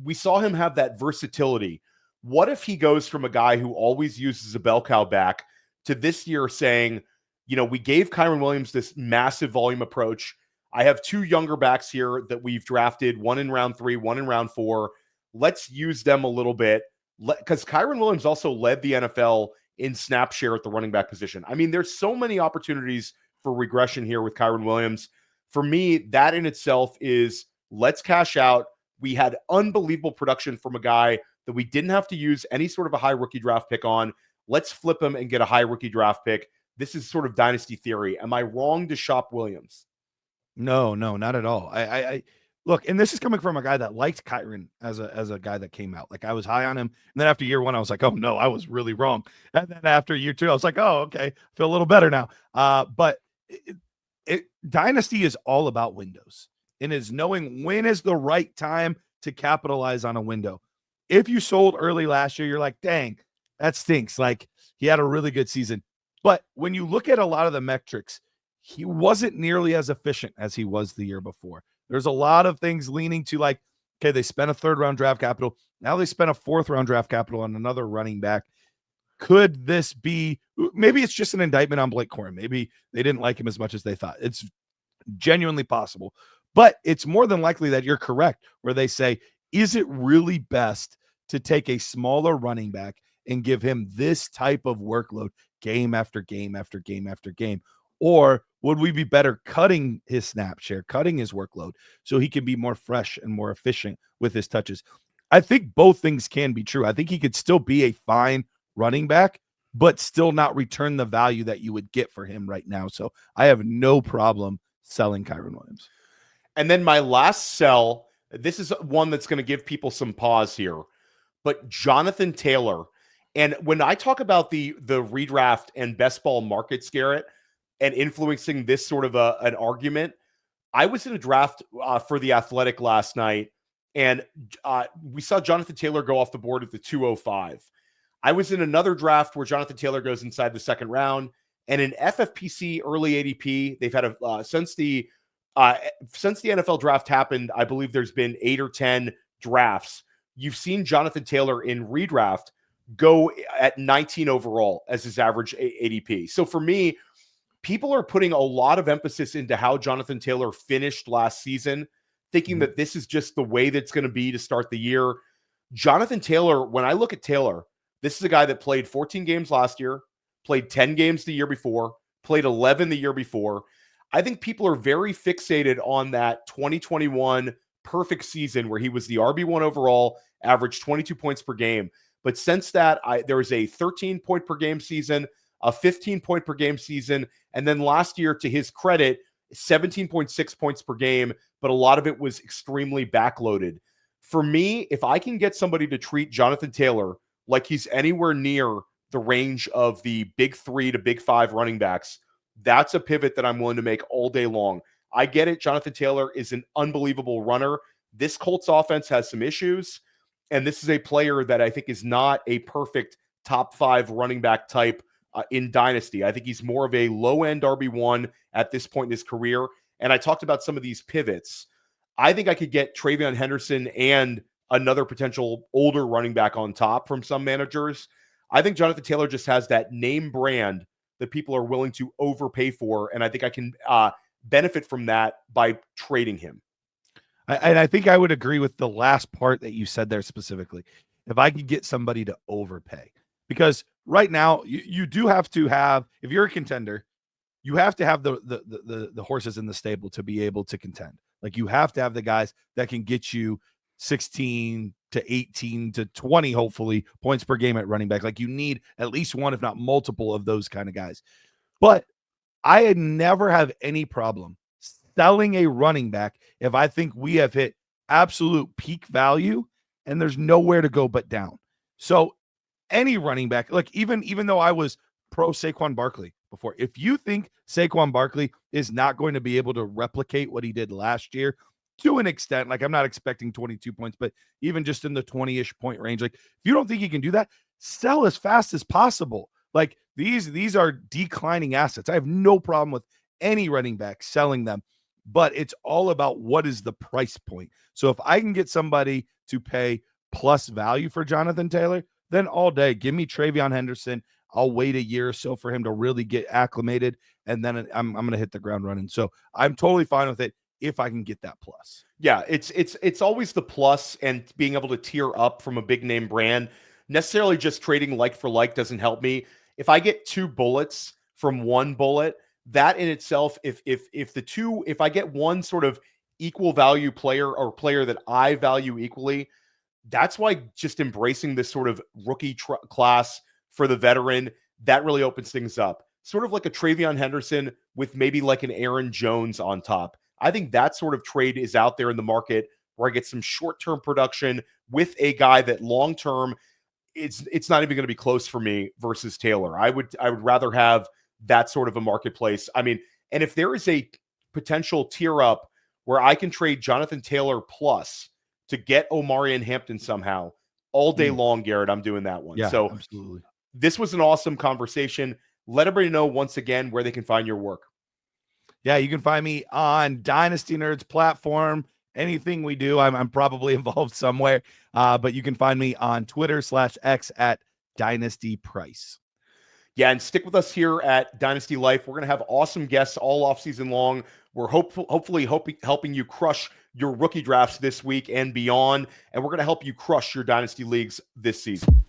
we saw him have that versatility. What if he goes from a guy who always uses a bell cow back to this year saying, we gave Kyren Williams this massive volume approach. I have 2 younger backs here that we've drafted, one in round 3, one in round 4. Let's use them a little bit. Because Kyren Williams also led the NFL in snap share at the running back position. I mean, there's so many opportunities for regression here with Kyren Williams. For me, that in itself is let's cash out. We had unbelievable production from a guy that we didn't have to use any sort of a high rookie draft pick on. Let's flip him and get a high rookie draft pick. This is sort of dynasty theory. Am I wrong to shop Williams? No, not at all. I look, and this is coming from a guy that liked Kyren as a guy that came out. Like, I was high on him, and then after year 1, I was like, oh no, I was really wrong. And then after year 2, I was like, oh, okay, feel a little better now. But Dynasty is all about windows, and is knowing when is the right time to capitalize on a window. If you sold early last year, you're like, dang, that stinks. Like, he had a really good season. But when you look at a lot of the metrics, he wasn't nearly as efficient as he was the year before. There's a lot of things leaning to like, okay, they spent a 3rd-round draft capital. Now they spent a 4th-round draft capital on another running back. Could this be, maybe it's just an indictment on Blake Corum. Maybe they didn't like him as much as they thought. It's genuinely possible. But it's more than likely that you're correct, where they say, is it really best to take a smaller running back and give him this type of workload game after game after game after game? Or would we be better cutting his snap share, cutting his workload so he can be more fresh and more efficient with his touches? I think both things can be true. I think he could still be a fine running back, but still not return the value that you would get for him right now. So I have no problem selling Kyren Williams. And then my last sell, this is one that's going to give people some pause here, but Jonathan Taylor. And when I talk about the redraft and best ball markets, Garrett, and influencing this sort of an argument, I was in a draft for the Athletic last night, and we saw Jonathan Taylor go off the board at the 205. I was in another draft where Jonathan Taylor goes inside the second round, and in FFPC early ADP, they've had since the NFL draft happened, I believe there's been 8 or 10 drafts. You've seen Jonathan Taylor in redraft go at 19 overall as his average ADP. So for me, people are putting a lot of emphasis into how Jonathan Taylor finished last season, thinking that this is just the way that's going to be to start the year. Jonathan Taylor, when I look at Taylor, this is a guy that played 14 games last year, played 10 games the year before, played 11 the year before. I think people are very fixated on that 2021 perfect season where he was the RB1 overall, averaged 22 points per game. But since that, there was a 13-point per game season, a 15-point per game season, and then last year, to his credit, 17.6 points per game, but a lot of it was extremely backloaded. For me, if I can get somebody to treat Jonathan Taylor like he's anywhere near the range of the big 3 to big 5 running backs, that's a pivot that I'm willing to make all day long. I get it. Jonathan Taylor is an unbelievable runner. This Colts offense has some issues, and this is a player that I think is not a perfect top 5 running back type in Dynasty. I think he's more of a low-end RB1 at this point in his career, and I talked about some of these pivots. I think I could get TreVeyon Henderson and another potential older running back on top from some managers. I think Jonathan Taylor just has that name brand that people are willing to overpay for, and I think I can benefit from that by trading him. And I think I would agree with the last part that you said there specifically. If I could get somebody to overpay, because right now you do have to have, if you're a contender, you have to have the horses in the stable to be able to contend. Like you have to have the guys that can get you 16 to 18 to 20, hopefully, points per game at running back. Like you need at least one, if not multiple of those kind of guys. But I never have any problem selling a running back if I think we have hit absolute peak value and there's nowhere to go but down. So any running back, like even though I was pro Saquon Barkley before, if you think Saquon Barkley is not going to be able to replicate what he did last year to an extent, like I'm not expecting 22 points, but even just in the 20-ish point range, like if you don't think he can do that, sell as fast as possible. Like these are declining assets. I have no problem with any running back selling them, but it's all about what is the price point. So if I can get somebody to pay plus value for Jonathan Taylor, then all day, give me TreVeyon Henderson. I'll wait a year or so for him to really get acclimated, and then I'm going to hit the ground running. So I'm totally fine with it if I can get that plus. Yeah, it's always the plus, and being able to tier up from a big name brand. Necessarily just trading like for like doesn't help me. If I get 2 bullets from 1 bullet, that in itself, if I get one sort of equal value player or player that I value equally, that's why just embracing this sort of rookie class for the veteran, that really opens things up. Sort of like a TreVeyon Henderson with maybe like an Aaron Jones on top. I think that sort of trade is out there in the market where I get some short-term production with a guy that long-term, it's not even going to be close for me versus Taylor. I would rather have that sort of a marketplace. I mean, and if there is a potential tier up where I can trade Jonathan Taylor plus to get Omari and Hampton somehow all day long, Garrett, I'm doing that one. Yeah, so absolutely. This was an awesome conversation. Let everybody know once again where they can find your work. Yeah, you can find me on Dynasty Nerds platform. Anything we do, I'm probably involved somewhere. But you can find me on Twitter/X at Dynasty Price. Yeah, and stick with us here at Dynasty Life. We're going to have awesome guests all off season long. We're hopefully helping you crush your rookie drafts this week and beyond. And we're going to help you crush your Dynasty leagues this season.